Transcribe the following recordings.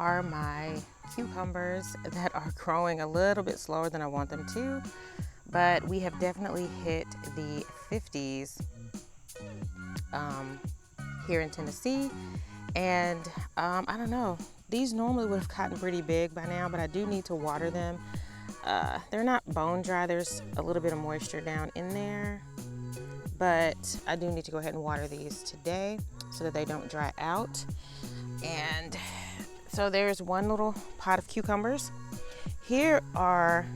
are my cucumbers that are growing a little bit slower than I want them to, but we have definitely hit the 50s here in Tennessee. And I don't know, these normally would have gotten pretty big by now, but I do need to water them. They're not bone dry, there's a little bit of moisture down in there, but I do need to go ahead and water these today so that they don't dry out. And so there's one little pot of cucumbers. Here are,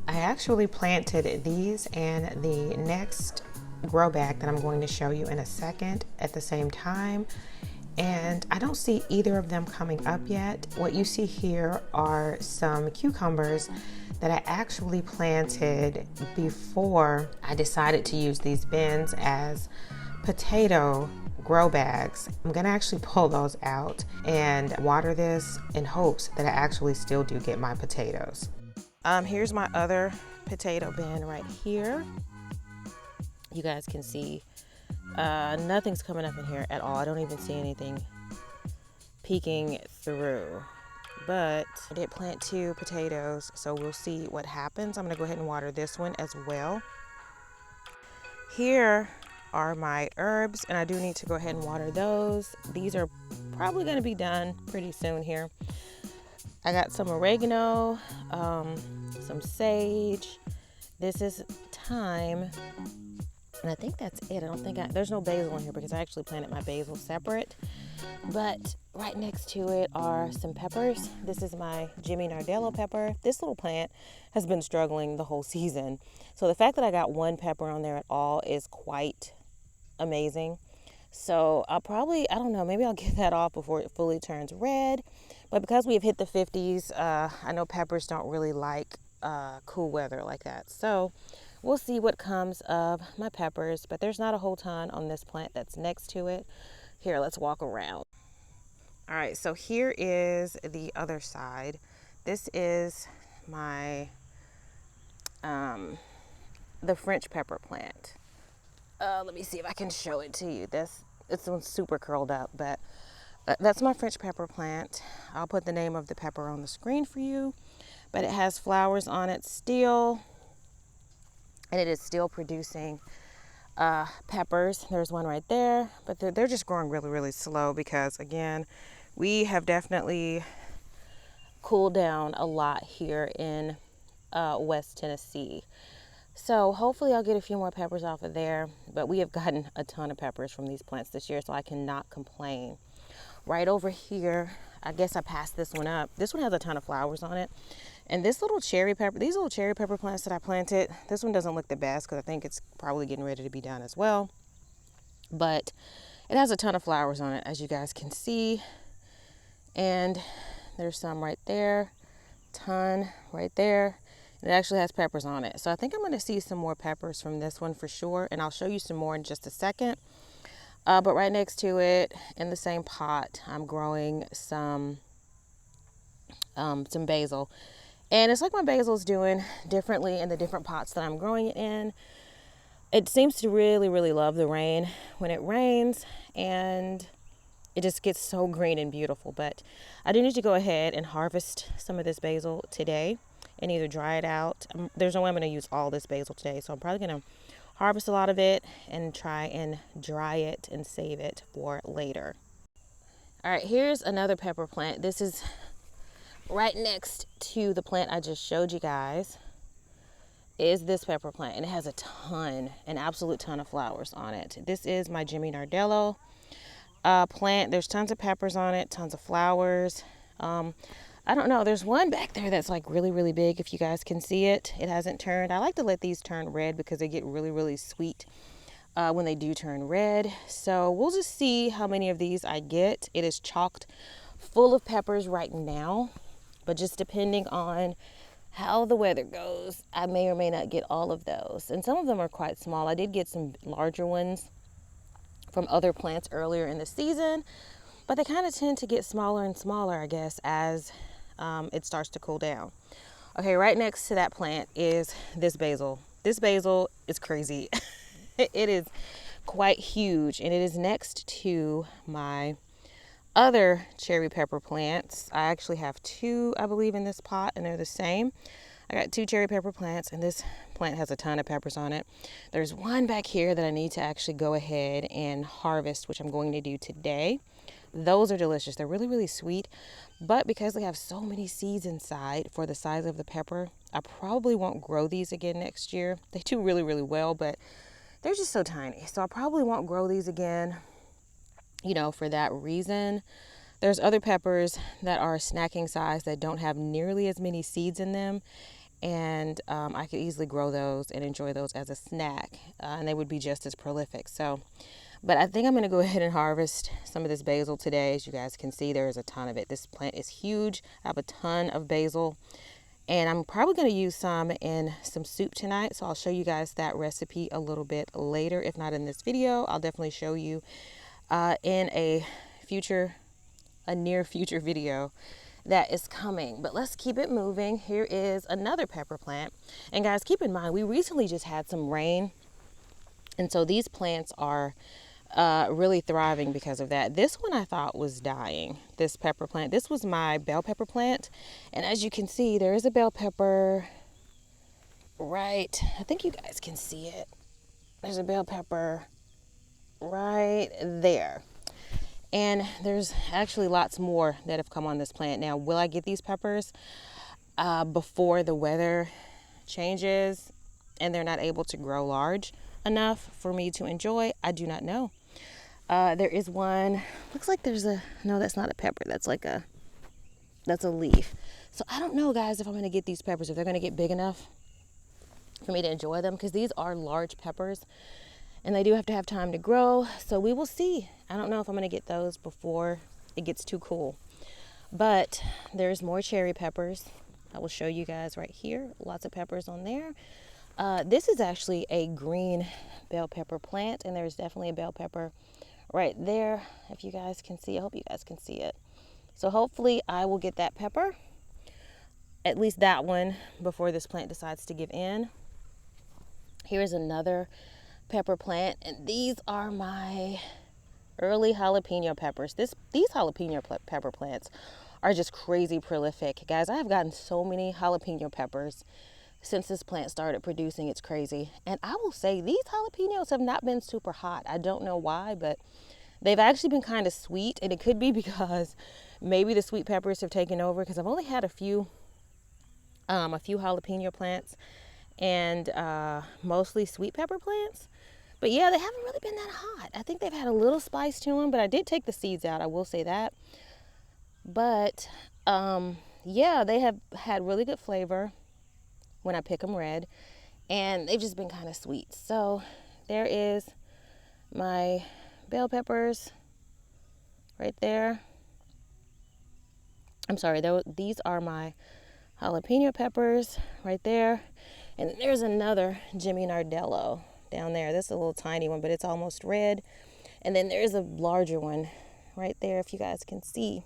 I actually planted these in the next grow bag that I'm going to show you in a second at the same time. And I don't see either of them coming up yet. What you see here are some cucumbers that I actually planted before I decided to use these bins as potato grow bags. I'm gonna actually pull those out and water this in hopes that I actually still do get my potatoes. Here's my other potato bin right here. You guys can see nothing's coming up in here at all. I don't even see anything peeking through, but I did plant 2 potatoes, so we'll see what happens. I'm gonna go ahead and water this one as well. Here are my herbs, and I do need to go ahead and water those. These are probably gonna be done pretty soon here. I got some oregano, some sage. This is thyme. And I think that's it. I don't think there's no basil in here because I actually planted my basil separate. But right next to it are some peppers. This is my Jimmy Nardello pepper. This little plant has been struggling the whole season. So the fact that I got 1 pepper on there at all is quite amazing. So I'll probably, I don't know, maybe I'll get that off before it fully turns red. But because we have hit the 50s, I know peppers don't really like cool weather like that. So we'll see what comes of my peppers, but there's not a whole ton on this plant that's next to it. Here, let's walk around. All right, so here is the other side. This is my, the French pepper plant. Let me see if I can show it to you. This one's super curled up, but that's my French pepper plant. I'll put the name of the pepper on the screen for you, but it has flowers on it still. And it is still producing peppers. There's one right there, but they're just growing really, really slow because, again, we have definitely cooled down a lot here in West Tennessee. So hopefully I'll get a few more peppers off of there, but we have gotten a ton of peppers from these plants this year, so I cannot complain. Right over here, I guess I passed this one up. This one has a ton of flowers on it. And this little cherry pepper, these little cherry pepper plants that I planted, this one doesn't look the best because I think it's probably getting ready to be done as well. But it has a ton of flowers on it, as you guys can see. And there's some right there, ton right there. It actually has peppers on it. So I think I'm going to see some more peppers from this one for sure. And I'll show you some more in just a second. But right next to it, in the same pot, I'm growing some basil. And it's like my basil is doing differently in the different pots that I'm growing it in. It seems to really, really love the rain when it rains, and it just gets so green and beautiful. But I do need to go ahead and harvest some of this basil today and either dry it out. There's no way I'm going to use all this basil today, so I'm probably going to harvest a lot of it and try and dry it and save it for later. All right, here's another pepper plant. This is right next to the plant I just showed you guys is this pepper plant, and it has an absolute ton of flowers on it. This is my Jimmy Nardello plant. There's tons of peppers on it, tons of flowers. I don't know, there's one back there that's like really, really big, if you guys can see it. It hasn't turned. I like to let these turn red because they get really, really sweet when they do turn red. So we'll just see how many of these I get. It is chocked full of peppers right now, but just depending on how the weather goes, I may or may not get all of those. And some of them are quite small. I did get some larger ones from other plants earlier in the season, but they kind of tend to get smaller and smaller, I guess, as it starts to cool down. Okay, right next to that plant is this basil. This basil is crazy. It is quite huge, and it is next to my other cherry pepper plants. I actually have two, I believe, in this pot, and they're the same. I got two cherry pepper plants, and this plant has a ton of peppers on it. There's one back here that I need to actually go ahead and harvest, which I'm going to do today. Those are delicious. They're really, really sweet. But because they have so many seeds inside for the size of the pepper, I probably won't grow these again next year. They do really, really well, but they're just so tiny. So I probably won't grow these again, for that reason. There's other peppers that are snacking size that don't have nearly as many seeds in them. And I could easily grow those and enjoy those as a snack. And they would be just as prolific. But I think I'm going to go ahead and harvest some of this basil today. As you guys can see, there is a ton of it. This plant is huge. I have a ton of basil. And I'm probably going to use some in some soup tonight. So I'll show you guys that recipe a little bit later. If not in this video, I'll definitely show you in a near future video that is coming. But let's keep it moving. Here is another pepper plant. And guys, keep in mind, we recently just had some rain. And so these plants are really thriving because of that. This one I thought was dying, this pepper plant. This was my bell pepper plant. And as you can see, there is a bell pepper right, I think you guys can see it. There's a bell pepper right there. And there's actually lots more that have come on this plant. Now, will I get these peppers before the weather changes and they're not able to grow large enough for me to enjoy? I do not know. There is one, looks like no, that's not a pepper. That's a leaf. So I don't know, guys, if I'm going to get these peppers, if they're going to get big enough for me to enjoy them, because these are large peppers and they do have to have time to grow. So we will see. I don't know if I'm going to get those before it gets too cool. But there's more cherry peppers. I will show you guys right here. Lots of peppers on there. This is actually a green bell pepper plant, and there's definitely a bell pepper right there. If you guys can see, I hope you guys can see it. So hopefully I will get that pepper, at least that one, before this plant decides to give in. Here's another pepper plant, and these are my early jalapeno peppers. These jalapeno pepper plants are just crazy prolific. Guys, I have gotten so many jalapeno peppers since this plant started producing. It's crazy. And I will say these jalapenos have not been super hot. I don't know why, but they've actually been kind of sweet, and it could be because maybe the sweet peppers have taken over, because I've only had a few jalapeno plants and mostly sweet pepper plants. But yeah, they haven't really been that hot. I think they've had a little spice to them, but I did take the seeds out. I will say that. But yeah, they have had really good flavor when I pick them red, and they've just been kind of sweet. So there is my bell peppers right there. I'm sorry, these are my jalapeno peppers right there. And then there's another Jimmy Nardello down there. This is a little tiny one, but it's almost red. And then there's a larger one right there, if you guys can see.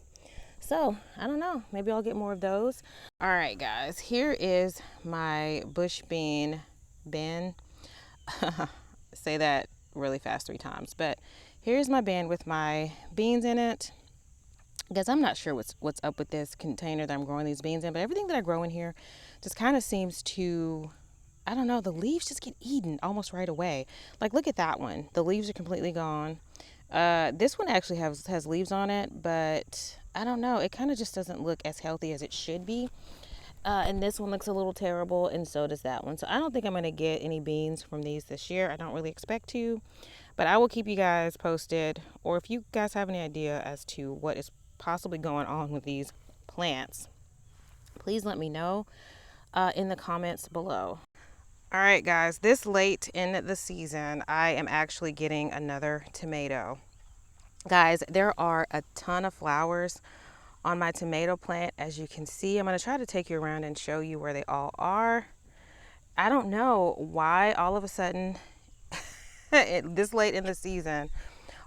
So I don't know, maybe I'll get more of those. All right, guys, here is my bush bean bin. Say that really fast 3 times, but here's my bin with my beans in it. Guys, I'm not sure what's up with this container that I'm growing these beans in, but everything that I grow in here just kind of seems to, I don't know, the leaves just get eaten almost right away. Like, look at that one. The leaves are completely gone. This one actually has leaves on it, but I don't know. It kind of just doesn't look as healthy as it should be. And this one looks a little terrible, and so does that one. So I don't think I'm going to get any beans from these this year. I don't really expect to, but I will keep you guys posted. Or if you guys have any idea as to what is possibly going on with these plants, please let me know in the comments below. All right, guys, this late in the season, I am actually getting another tomato. Guys, there are a ton of flowers on my tomato plant. As you can see, I'm going to try to take you around and show you where they all are. I don't know why all of a sudden, this late in the season,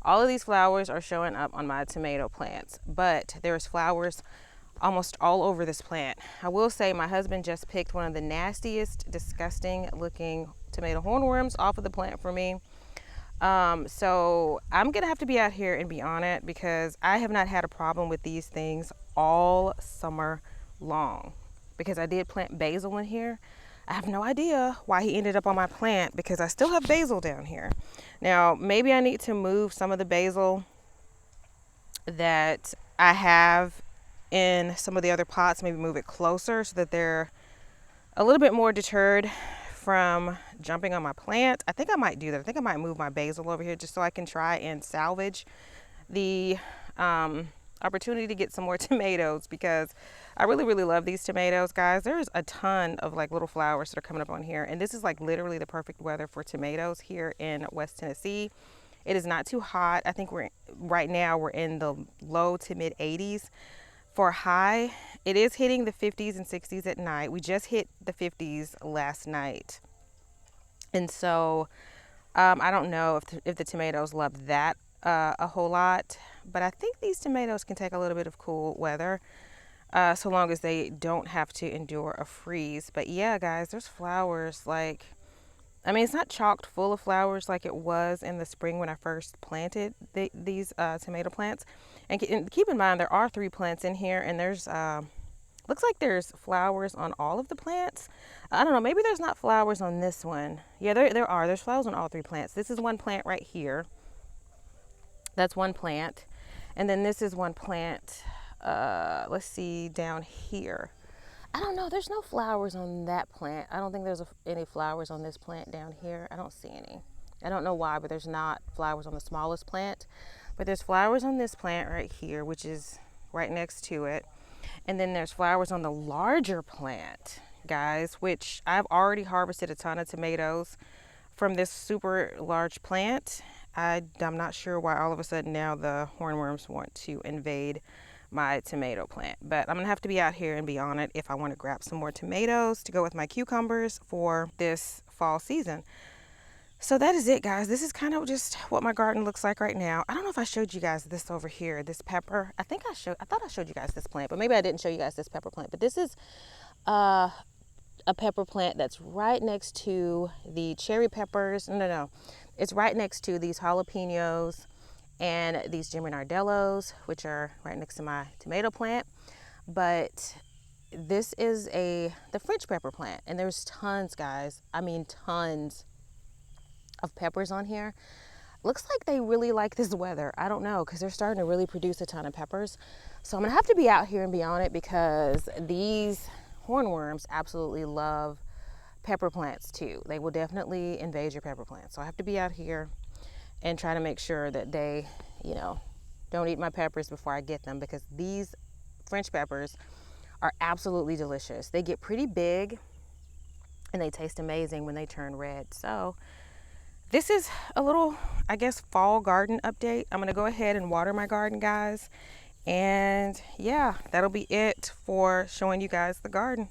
all of these flowers are showing up on my tomato plants, but there's flowers almost all over this plant. I will say my husband just picked one of the nastiest, disgusting looking tomato hornworms off of the plant for me. So I'm gonna have to be out here and be on it because I have not had a problem with these things all summer long. Because I did plant basil in here. I have no idea why he ended up on my plant because I still have basil down here. Now, maybe I need to move some of the basil that I have in some of the other pots, maybe move it closer so that they're a little bit more deterred from jumping on my plant. I think I might do that. I think I might move my basil over here just so I can try and salvage the opportunity to get some more tomatoes because I really, really love these tomatoes, guys. There's a ton of like little flowers that are coming up on here, and this is like literally the perfect weather for tomatoes here in West Tennessee. It is not too hot. I think right now we're in the low to mid 80s for high. It is hitting the 50s and 60s at night. We just hit the 50s last night, and so I don't know if the tomatoes love that a whole lot, but I think these tomatoes can take a little bit of cool weather so long as they don't have to endure a freeze. But yeah, guys, there's flowers like, I mean, it's not chocked full of flowers like it was in the spring when I first planted these tomato plants. And keep in mind, there are 3 plants in here, and there's looks like there's flowers on all of the plants. I don't know, maybe there's not flowers on this one. Yeah, there are. There's flowers on all 3 plants. This is one plant right here. That's one plant. And then this is one plant, let's see, down here. I don't know, there's no flowers on that plant. I don't think there's any flowers on this plant down here. I don't see any. I don't know why, but there's not flowers on the smallest plant. But there's flowers on this plant right here, which is right next to it. And then there's flowers on the larger plant, guys, which I've already harvested a ton of tomatoes from this super large plant. I'm not sure why all of a sudden now the hornworms want to invade my tomato plant, but I'm gonna have to be out here and be on it if I want to grab some more tomatoes to go with my cucumbers for this fall season. So that is it, guys. This is kind of just what my garden looks like right now. I don't know if I showed you guys this over here, this pepper. I thought I showed you guys this plant, but maybe I didn't show you guys this pepper plant. But this is a pepper plant that's right next to the cherry peppers. No. It's right next to these jalapenos and these Jimmy Nardellos, which are right next to my tomato plant. But this is the French pepper plant, and there's tons, guys. I mean, tons of peppers on here. Looks like they really like this weather. I don't know, because they're starting to really produce a ton of peppers. So I'm gonna have to be out here and be on it because these hornworms absolutely love pepper plants too. They will definitely invade your pepper plants. So I have to be out here and try to make sure that they, don't eat my peppers before I get them, because these French peppers are absolutely delicious. They get pretty big and they taste amazing when they turn red. So this is a little, I guess, fall garden update. I'm gonna go ahead and water my garden, guys. And yeah, that'll be it for showing you guys the garden.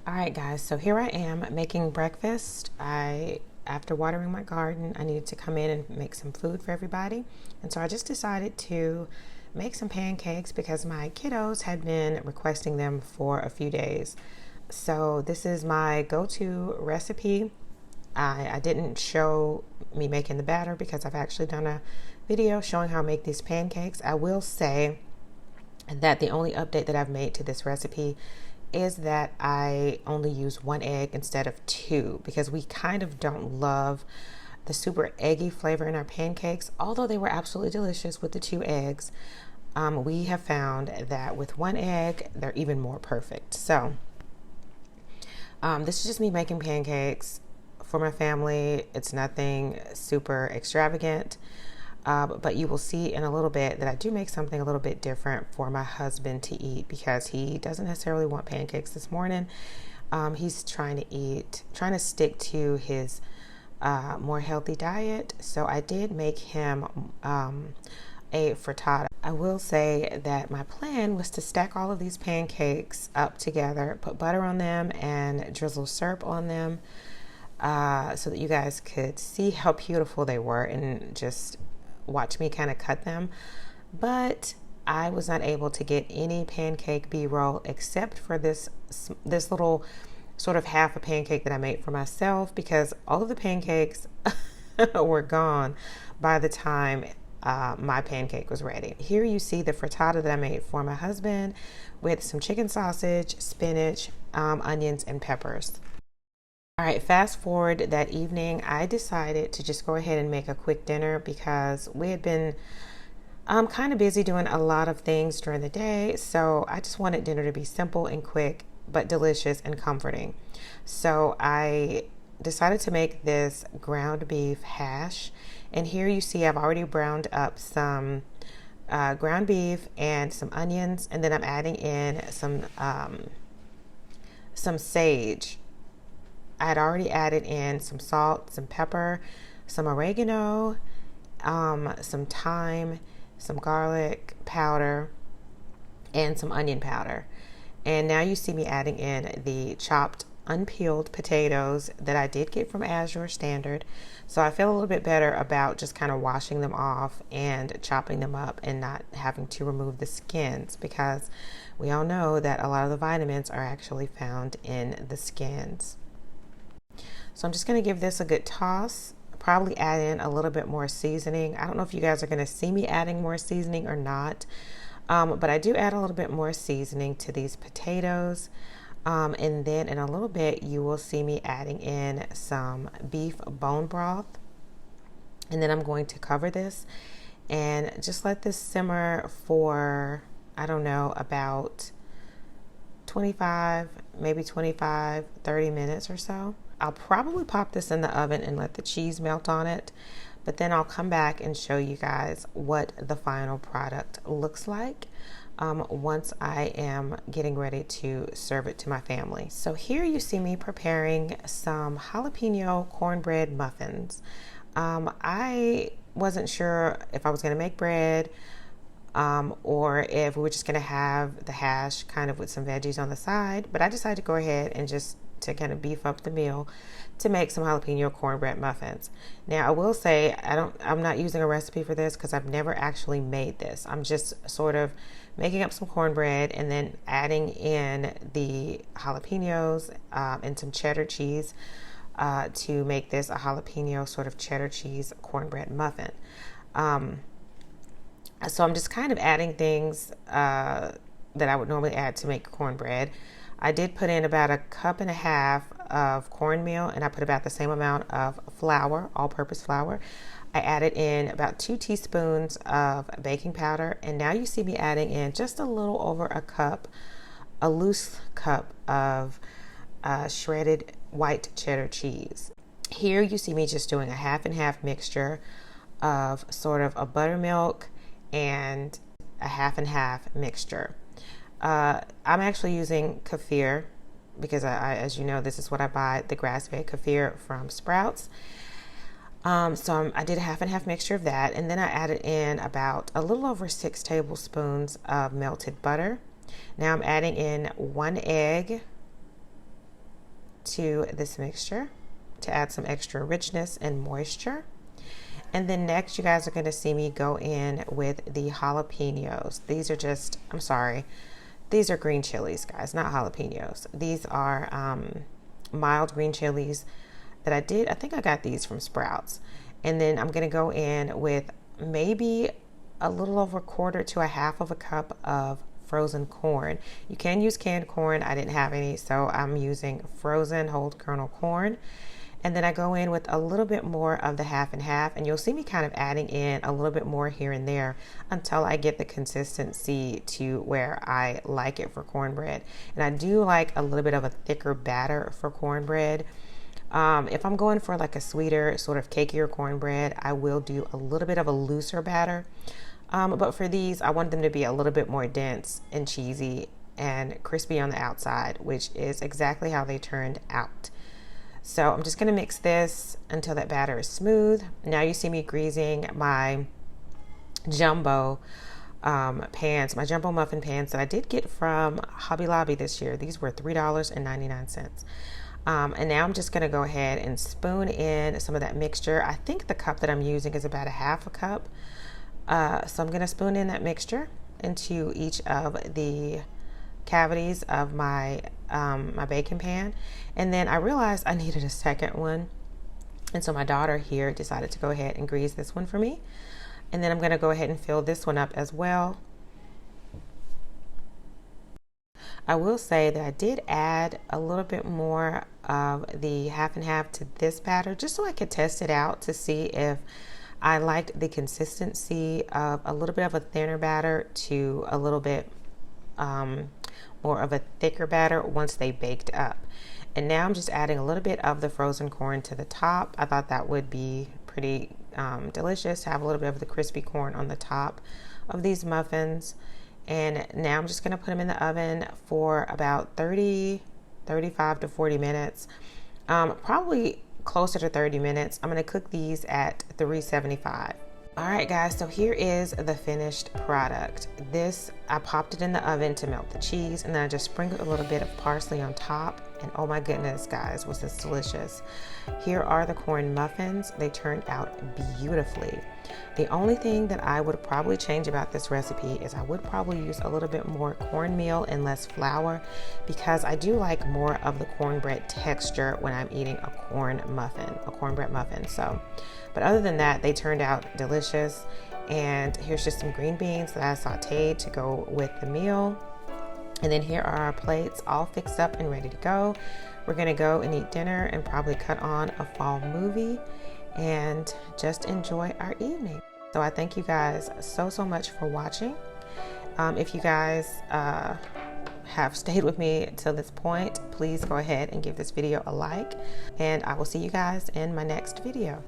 All right, guys, so here I am making breakfast. After watering my garden, I needed to come in and make some food for everybody. And so I just decided to make some pancakes because my kiddos had been requesting them for a few days. So this is my go-to recipe. I didn't show me making the batter because I've actually done a video showing how I make these pancakes. I will say that the only update that I've made to this recipe is that I only use 1 egg instead of 2 because we kind of don't love the super eggy flavor in our pancakes. Although they were absolutely delicious with the 2 eggs, we have found that with 1 egg, they're even more perfect. So this is just me making pancakes for my family. It's nothing super extravagant. But you will see in a little bit that I do make something a little bit different for my husband to eat because he doesn't necessarily want pancakes this morning. He's trying to stick to his more healthy diet. So I did make him a frittata. I will say that my plan was to stack all of these pancakes up together, put butter on them and drizzle syrup on them so that you guys could see how beautiful they were and just watch me kind of cut them. But I was not able to get any pancake b-roll except for this little sort of half a pancake that I made for myself because all of the pancakes were gone by the time my pancake was ready. Here you see the frittata that I made for my husband with some chicken sausage, spinach, onions, and peppers. All right, fast forward that evening, I decided to just go ahead and make a quick dinner because we had been kind of busy doing a lot of things during the day. So I just wanted dinner to be simple and quick, but delicious and comforting. So I decided to make this ground beef hash. And here you see I've already browned up some ground beef and some onions. And then I'm adding in some sage. I had already added in some salt, some pepper, some oregano, some thyme, some garlic powder, and some onion powder. And now you see me adding in the chopped unpeeled potatoes that I did get from Azure Standard. So I feel a little bit better about just kind of washing them off and chopping them up and not having to remove the skins because we all know that a lot of the vitamins are actually found in the skins. So I'm just going to give this a good toss, probably add in a little bit more seasoning. I don't know if you guys are going to see me adding more seasoning or not, but I do add a little bit more seasoning to these potatoes. And then in a little bit, you will see me adding in some beef bone broth. And then I'm going to cover this and just let this simmer for, I don't know, about 25, maybe 25, 30 minutes or so. I'll probably pop this in the oven and let the cheese melt on it, but then I'll come back and show you guys what the final product looks like once I am getting ready to serve it to my family. So here you see me preparing some jalapeno cornbread muffins. I wasn't sure if I was going to make bread or if we were just going to have the hash kind of with some veggies on the side, but I decided to go ahead and just to kind of beef up the meal to make some jalapeno cornbread muffins. Now I will say I'm not using a recipe for this because I've never actually made this. I'm just sort of making up some cornbread and then adding in the jalapenos and some cheddar cheese to make this a jalapeno sort of cheddar cheese cornbread muffin. So I'm just kind of adding things that I would normally add to make cornbread. I did put in about 1.5 cups of cornmeal and I put about the same amount of flour, all-purpose flour. I added in about 2 teaspoons of baking powder, and now you see me adding in just a little over a loose cup of shredded white cheddar cheese. Here you see me just doing a half and half mixture of sort of a buttermilk and a half and half mixture. I'm actually using kefir because as you know, this is what I buy, the grass-fed kefir from Sprouts. So I did a half and half mixture of that, and then I added in about a little over 6 tablespoons of melted butter. Now I'm adding in 1 egg, to this mixture to add some extra richness and moisture. And then next, you guys are going to see me go in with the jalapenos. These are just, I'm sorry, these are green chilies, guys, not jalapenos. These are mild green chilies that I think I got these from Sprouts. And then I'm going to go in with maybe a little over 1/4 to 1/2 of a cup of frozen corn. You can use canned corn. I didn't have any, so I'm using frozen whole kernel corn. And then I go in with a little bit more of the 1/2 and 1/2, and you'll see me kind of adding in a little bit more here and there until I get the consistency to where I like it for cornbread. And I do like a little bit of a thicker batter for cornbread. If I'm going for like a sweeter, sort of cakier cornbread, I will do a little bit of a looser batter. But for these, I want them to be a little bit more dense and cheesy and crispy on the outside, which is exactly how they turned out. So I'm just going to mix this until that batter is smooth. Now you see me greasing my jumbo pans, my jumbo muffin pans that I did get from Hobby Lobby this year. These were $3.99. And now I'm just going to go ahead and spoon in some of that mixture. I think the cup that I'm using is about 1/2 cup. So I'm going to spoon in that mixture into each of the cavities of my my baking pan. And then I realized I needed a second one, and so my daughter here decided to go ahead and grease this one for me. And then I'm going to go ahead and fill this one up as well. I will say that I did add a little bit more of the 1/2 and 1/2 to this batter just so I could test it out to see if I liked the consistency of a little bit of a thinner batter to a little bit more of a thicker batter once they baked up. And now I'm just adding a little bit of the frozen corn to the top. I thought that would be pretty delicious to have a little bit of the crispy corn on the top of these muffins. And now I'm just going to put them in the oven for about 35 to 40 minutes, probably closer to 30 minutes. I'm going to cook these at 375. All right, guys, so here is the finished product. This, I popped it in the oven to melt the cheese, and then I just sprinkled a little bit of parsley on top. And oh my goodness, guys, was this delicious. Here are the corn muffins. They turned out beautifully. The only thing that I would probably change about this recipe is I would probably use a little bit more cornmeal and less flour, because I do like more of the cornbread texture when I'm eating a cornbread muffin. So, but other than that, they turned out delicious. And here's just some green beans that I sauteed to go with the meal. And then here are our plates all fixed up and ready to go. We're gonna go and eat dinner and probably cut on a fall movie and just enjoy our evening. So I thank you guys so much for watching. If you guys have stayed with me till this point, please go ahead and give this video a like, and I will see you guys in my next video.